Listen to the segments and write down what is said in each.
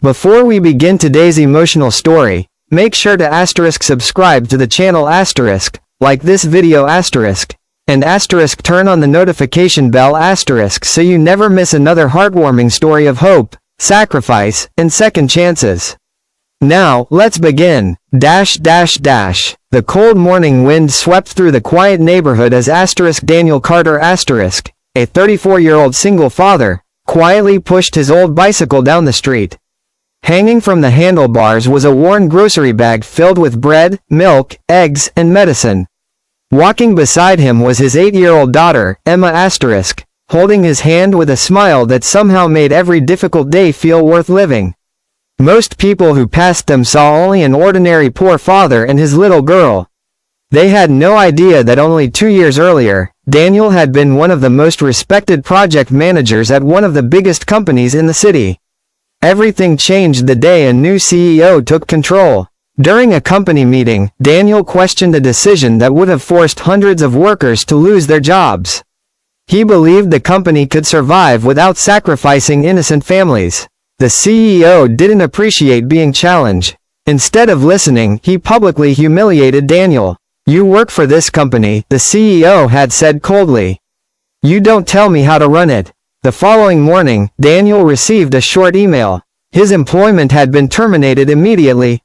Before we begin today's emotional story, make sure to subscribe to the channel like this video and turn on the notification bell so you never miss another heartwarming story of hope, sacrifice, and second chances. Now, let's begin. The cold morning wind swept through the quiet neighborhood as Daniel Carter a 34-year-old single father, quietly pushed his old bicycle down the street. Hanging from the handlebars was a worn grocery bag filled with bread, milk, eggs, and medicine. Walking beside him was his 8-year-old daughter, Emma holding his hand with a smile that somehow made every difficult day feel worth living. Most people who passed them saw only an ordinary poor father and his little girl. They had no idea that only 2 years earlier, Daniel had been one of the most respected project managers at one of the biggest companies in the city. Everything changed the day a new CEO took control. During a company meeting, Daniel questioned a decision that would have forced hundreds of workers to lose their jobs. He believed the company could survive without sacrificing innocent families. The CEO didn't appreciate being challenged. Instead of listening, he publicly humiliated Daniel. "You work for this company," the CEO had said coldly. "You don't tell me how to run it." The following morning, Daniel received a short email. His employment had been terminated immediately,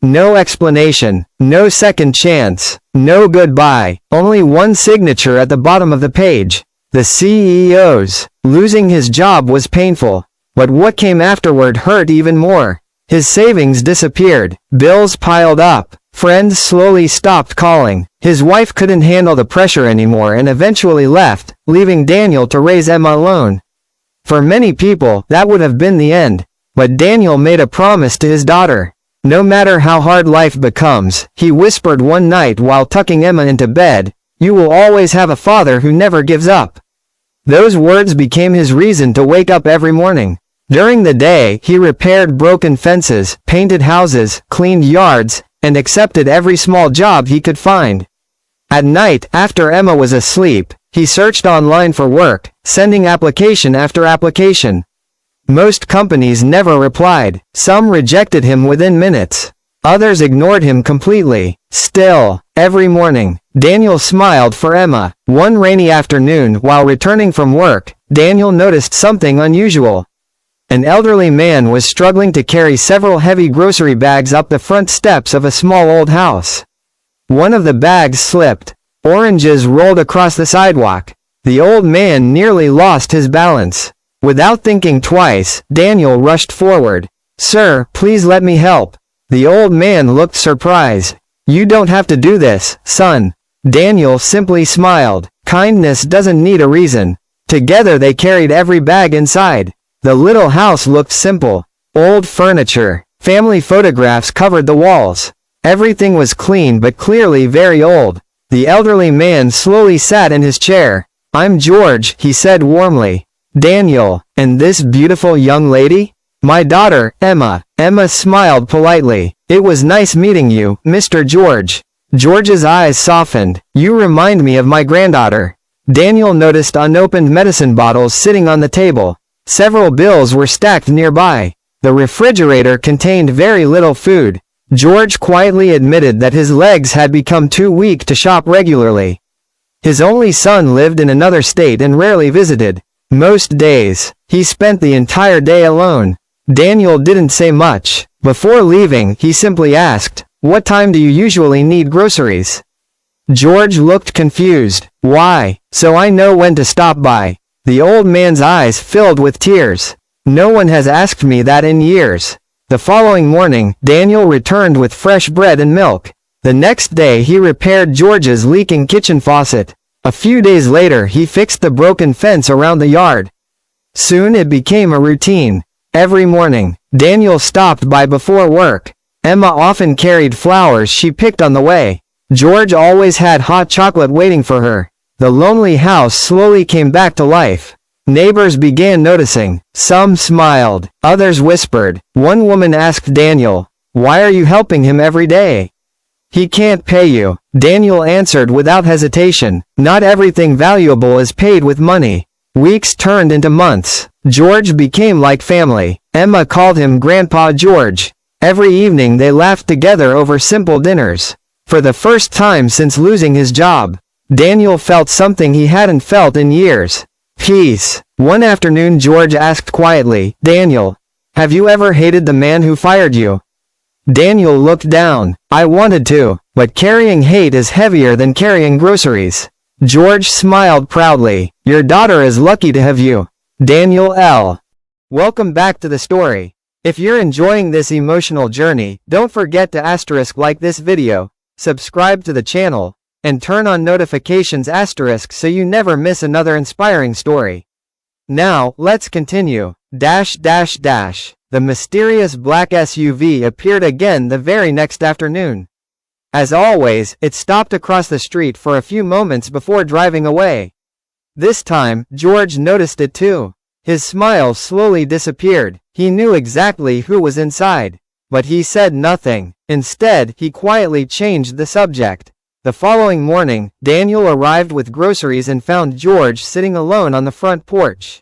No explanation, no second chance, no goodbye, only one signature at the bottom of the page. The CEO's. Losing his job was painful. But what came afterward hurt even more. His savings disappeared, bills piled up, friends slowly stopped calling. His wife couldn't handle the pressure anymore and eventually left, leaving Daniel to raise Emma alone. For many people, that would have been the end. But Daniel made a promise to his daughter. No matter how hard life becomes, he whispered one night while tucking Emma into bed, "You will always have a father who never gives up." Those words became his reason to wake up every morning. During the day, he repaired broken fences, painted houses, cleaned yards, and accepted every small job he could find. At night, after Emma was asleep, he searched online for work, sending application after application. Most companies never replied. Some rejected him within minutes. Others ignored him completely. Still, every morning, Daniel smiled for Emma. One rainy afternoon, while returning from work, Daniel noticed something unusual. An elderly man was struggling to carry several heavy grocery bags up the front steps of a small old house. One of the bags slipped. Oranges rolled across the sidewalk. The old man nearly lost his balance. Without thinking twice, Daniel rushed forward. "Sir, please let me help." The old man looked surprised. "You don't have to do this, son." Daniel simply smiled. Kindness doesn't need a reason. Together they carried every bag inside. The little house looked simple. Old furniture, family photographs covered the walls. Everything was clean but clearly very old. The elderly man slowly sat in his chair. "I'm George," he said warmly. "Daniel, and this beautiful young lady?" "My daughter, Emma." Emma smiled politely. "It was nice meeting you, Mr. George." George's eyes softened. "You remind me of my granddaughter." Daniel noticed unopened medicine bottles sitting on the table. Several bills were stacked nearby. The refrigerator contained very little food. George quietly admitted that his legs had become too weak to shop regularly. His only son lived in another state and rarely visited. Most days, he spent the entire day alone. Daniel didn't say much. Before leaving, he simply asked, "What time do you usually need groceries?" George looked confused. "Why? So I know when to stop by." The old man's eyes filled with tears. "No one has asked me that in years." The following morning, Daniel returned with fresh bread and milk. The next day he repaired George's leaking kitchen faucet. A few days later he fixed the broken fence around the yard. Soon it became a routine. Every morning, Daniel stopped by before work. Emma often carried flowers she picked on the way. George always had hot chocolate waiting for her. The lonely house slowly came back to life. Neighbors began noticing. Some smiled, others whispered. One woman asked Daniel, "Why are you helping him every day?" "He can't pay you," Daniel answered without hesitation. "Not everything valuable is paid with money." Weeks turned into months. George became like family. Emma called him Grandpa George. Every evening they laughed together over simple dinners. For the first time since losing his job, Daniel felt something he hadn't felt in years. Peace. One afternoon George asked quietly, "Daniel, have you ever hated the man who fired you?" Daniel looked down. "I wanted to, but carrying hate is heavier than carrying groceries." George smiled proudly. "Your daughter is lucky to have you." Daniel L. Welcome back to the story. If you're enjoying this emotional journey, don't forget to like this video, subscribe to the channel, and turn on notifications so you never miss another inspiring story. Now, let's continue. The mysterious black SUV appeared again the very next afternoon. As always, it stopped across the street for a few moments before driving away. This time, George noticed it too. His smile slowly disappeared. He knew exactly who was inside. But he said nothing. Instead, he quietly changed the subject. The following morning, Daniel arrived with groceries and found George sitting alone on the front porch.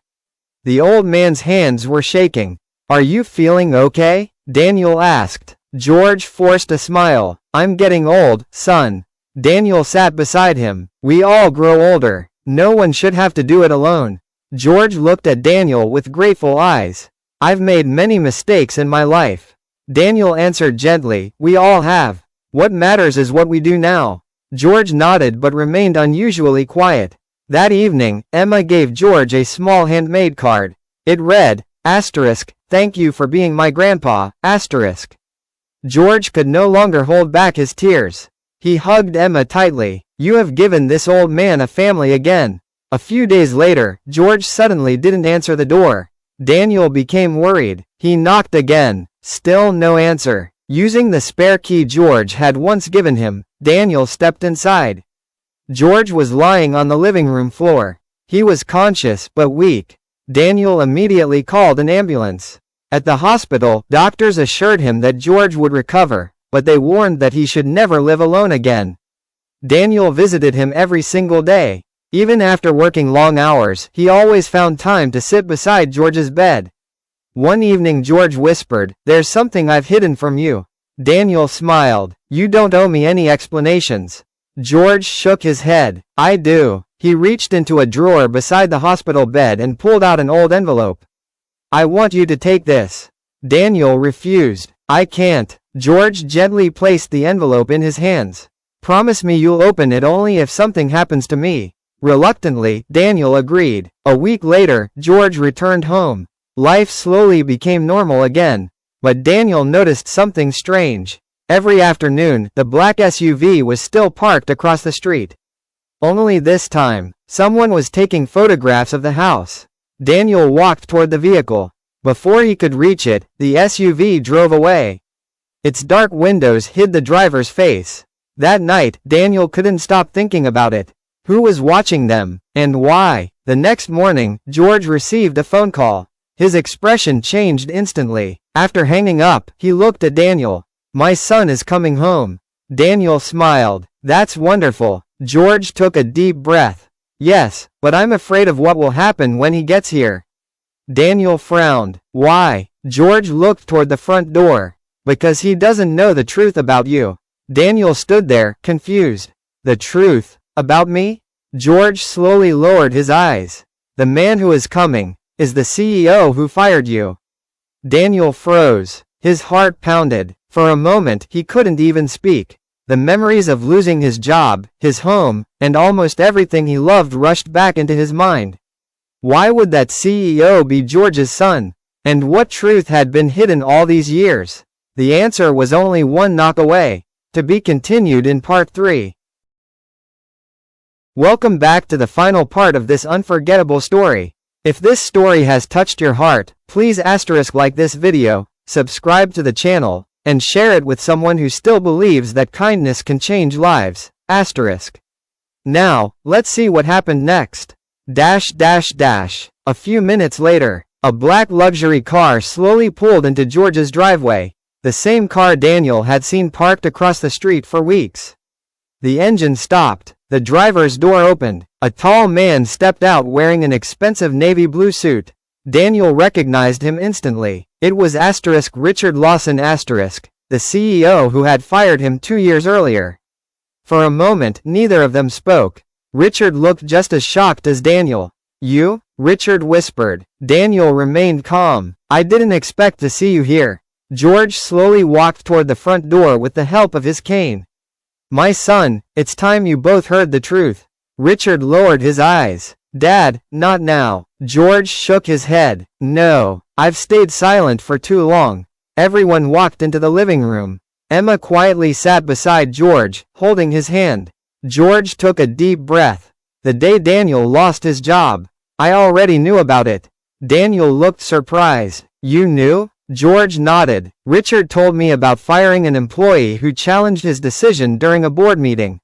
The old man's hands were shaking. "Are you feeling okay?" Daniel asked. George forced a smile. "I'm getting old, son." Daniel sat beside him. "We all grow older. No one should have to do it alone." George looked at Daniel with grateful eyes. "I've made many mistakes in my life." Daniel answered gently, "We all have. What matters is what we do now." George nodded but remained unusually quiet. That evening, Emma gave George a small handmade card. It read, "Thank you for being my grandpa, George could no longer hold back his tears. He hugged Emma tightly. "You have given this old man a family again." A few days later, George suddenly didn't answer the door. Daniel became worried. He knocked again. Still no answer. Using the spare key George had once given him, Daniel stepped inside. George was lying on the living room floor. He was conscious but weak. Daniel immediately called an ambulance. At the hospital, doctors assured him that George would recover, but they warned that he should never live alone again. Daniel visited him every single day. Even after working long hours, he always found time to sit beside George's bed. One evening George whispered, "There's something I've hidden from you." Daniel smiled. "You don't owe me any explanations." George shook his head. "I do." He reached into a drawer beside the hospital bed and pulled out an old envelope. "I want you to take this." Daniel refused. "I can't." George gently placed the envelope in his hands. "Promise me you'll open it only if something happens to me." Reluctantly, Daniel agreed. A week later, George returned home. Life slowly became normal again. But Daniel noticed something strange. Every afternoon, the black SUV was still parked across the street. Only this time, someone was taking photographs of the house. Daniel walked toward the vehicle. Before he could reach it, the SUV drove away. Its dark windows hid the driver's face. That night, Daniel couldn't stop thinking about it. Who was watching them, and why? The next morning, George received a phone call. His expression changed instantly. After hanging up, he looked at Daniel. "My son is coming home." Daniel smiled. "That's wonderful." George took a deep breath. "Yes, but I'm afraid of what will happen when he gets here." Daniel frowned. "Why?" George looked toward the front door. "Because he doesn't know the truth about you." Daniel stood there, confused. "The truth? About me?" George slowly lowered his eyes. "The man who is coming is the CEO who fired you." Daniel froze. His heart pounded. For a moment, he couldn't even speak. The memories of losing his job, his home, and almost everything he loved rushed back into his mind. Why would that CEO be George's son? And what truth had been hidden all these years? The answer was only one knock away. To be continued in part 3. Welcome back to the final part of this unforgettable story. If this story has touched your heart, please like this video, subscribe to the channel, and share it with someone who still believes that kindness can change lives. Now, let's see what happened next. A few minutes later, a black luxury car slowly pulled into George's driveway, the same car Daniel had seen parked across the street for weeks. The engine stopped. The driver's door opened. A tall man stepped out wearing an expensive navy blue suit. Daniel recognized him instantly. It was Richard Lawson the CEO who had fired him 2 years earlier. For a moment, neither of them spoke. Richard looked just as shocked as Daniel. "You?" Richard whispered. Daniel remained calm. "I didn't expect to see you here." George slowly walked toward the front door with the help of his cane. "My son, it's time you both heard the truth." Richard lowered his eyes. "Dad, not now." George shook his head. "No, I've stayed silent for too long." Everyone walked into the living room. Emma quietly sat beside George, holding his hand. George took a deep breath. "The day Daniel lost his job, I already knew about it." Daniel looked surprised. "You knew?" George nodded. "Richard told me about firing an employee who challenged his decision during a board meeting."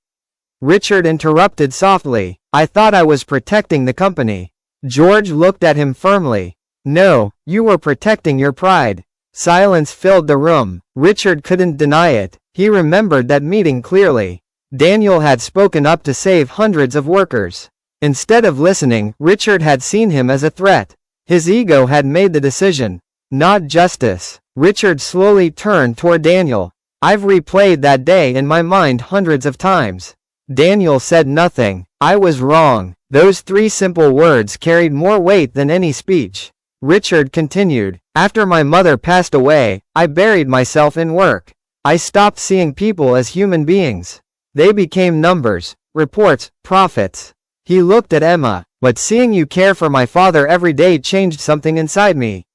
Richard interrupted softly. "I thought I was protecting the company." George looked at him firmly. "No, you were protecting your pride." Silence filled the room. Richard couldn't deny it. He remembered that meeting clearly. Daniel had spoken up to save hundreds of workers. Instead of listening, Richard had seen him as a threat. His ego had made the decision, not justice. Richard slowly turned toward Daniel. "I've replayed that day in my mind hundreds of times." Daniel said nothing. "I was wrong." Those 3 simple words carried more weight than any speech. Richard continued, "After my mother passed away, I buried myself in work. I stopped seeing people as human beings. They became numbers, reports, profits." He looked at Emma. "But seeing you care for my father every day changed something inside me."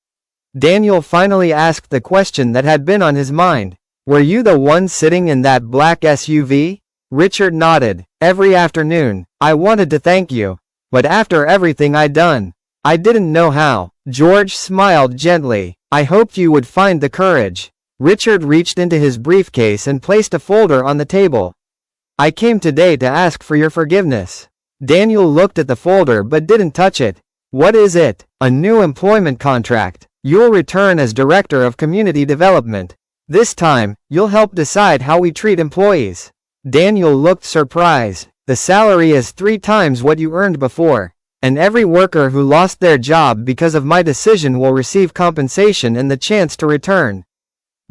Daniel finally asked the question that had been on his mind. "Were you the one sitting in that black SUV?" Richard nodded. "Every afternoon. I wanted to thank you. But after everything I'd done, I didn't know how." George smiled gently. "I hoped you would find the courage." Richard reached into his briefcase and placed a folder on the table. "I came today to ask for your forgiveness." Daniel looked at the folder but didn't touch it. "What is it?" "A new employment contract. You'll return as Director of Community Development. This time, you'll help decide how we treat employees." Daniel looked surprised. "The salary is 3 times what you earned before. And every worker who lost their job because of my decision will receive compensation and the chance to return."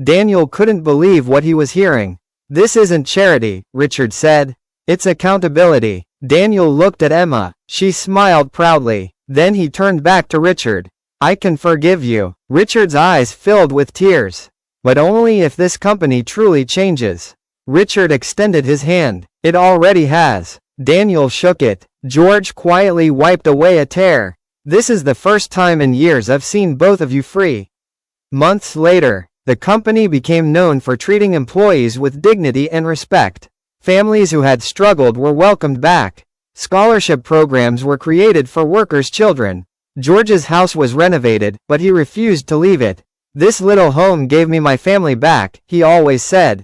Daniel couldn't believe what he was hearing. "This isn't charity," Richard said. "It's accountability." Daniel looked at Emma. She smiled proudly. Then he turned back to Richard. "I can forgive you." Richard's eyes filled with tears. "But only if this company truly changes." Richard extended his hand. "It already has." Daniel shook it. George quietly wiped away a tear. "This is the first time in years I've seen both of you free." Months later, the company became known for treating employees with dignity and respect. Families who had struggled were welcomed back. Scholarship programs were created for workers' children. George's house was renovated, but he refused to leave it. "This little home gave me my family back," he always said.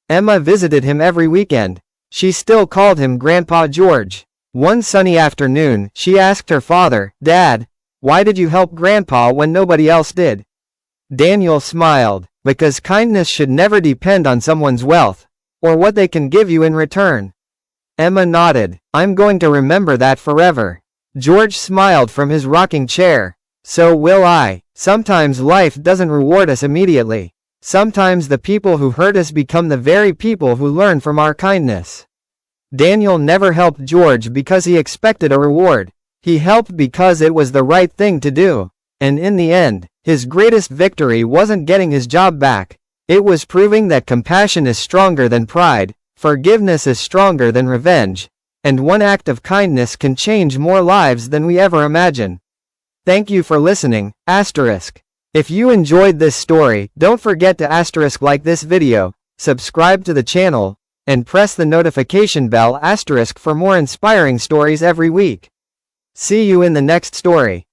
Emma visited him every weekend. She still called him Grandpa George. One sunny afternoon, she asked her father, "Dad, why did you help Grandpa when nobody else did?" Daniel smiled. "Because kindness should never depend on someone's wealth, or what they can give you in return." Emma nodded. "I'm going to remember that forever." George smiled from his rocking chair. "So will I." Sometimes life doesn't reward us immediately. Sometimes the people who hurt us become the very people who learn from our kindness. Daniel never helped George because he expected a reward. He helped because it was the right thing to do. And in the end, his greatest victory wasn't getting his job back. It was proving that compassion is stronger than pride, forgiveness is stronger than revenge, and one act of kindness can change more lives than we ever imagine. Thank you for listening, *. If you enjoyed this story, don't forget to * like this video, subscribe to the channel, and press the notification bell * for more inspiring stories every week. See you in the next story.